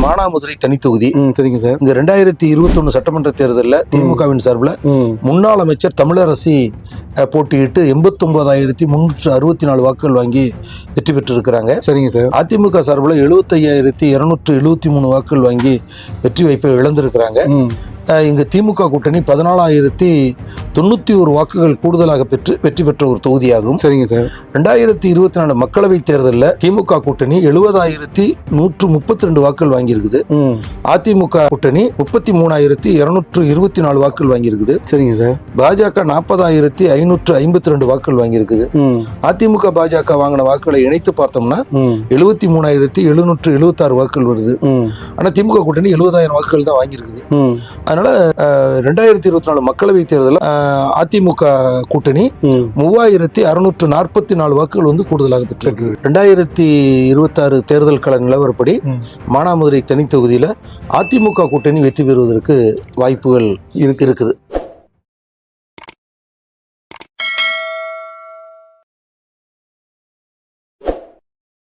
மானாமதுரை தனி தொகுதி. சரிங்க சார். இங்க 2021 சட்டமன்ற தேர்தலில் திமுகவின் சார்பில் முன்னாள் அமைச்சர் தமிழரசி போட்டியிட்டு 89,364 வாக்குகள் வாங்கி வெற்றி பெற்றிருக்கிறாங்க. சரிங்க சார். அதிமுக சார்பில் 75,273 வாக்குகள் வாங்கி வெற்றி வாய்ப்பை இழந்திருக்கிறாங்க. இங்கு திமுக கூட்டணி 14,091 வாக்குகள் கூடுதலாக பெற்று வெற்றி பெற்ற ஒரு தொகுதியாகும். சரிங்க சார். 2024 மக்களவை தேர்தலில் திமுக கூட்டணி 70,132 வாக்குகள் வாங்கியிருக்குது. அதிமுக கூட்டணி 33,224 வாக்குகள் வாங்கியிருக்குது. சரிங்க சார். பாஜக 40,552 வாக்குகள் வாங்கியிருக்குது. அதிமுக பாஜக வாங்கின வாக்குகளை இணைத்து பார்த்தோம்னா 73,776 வாக்குகள் வருது. ஆனா திமுக கூட்டணி 70,000 வாக்குகள் தான் வாங்கியிருக்குது. அதனால 2024 மக்களவை தேர்தலில் அதிமுக கூட்டணி 3,644 வாக்குகள் வந்து கூடுதலாக பெற்றிருக்கு. 2026 தேர்தல் கள நிலவரப்படி மானாமதுரை தனி தொகுதியில அதிமுக கூட்டணி வெற்றி பெறுவதற்கு வாய்ப்புகள் இருக்குது.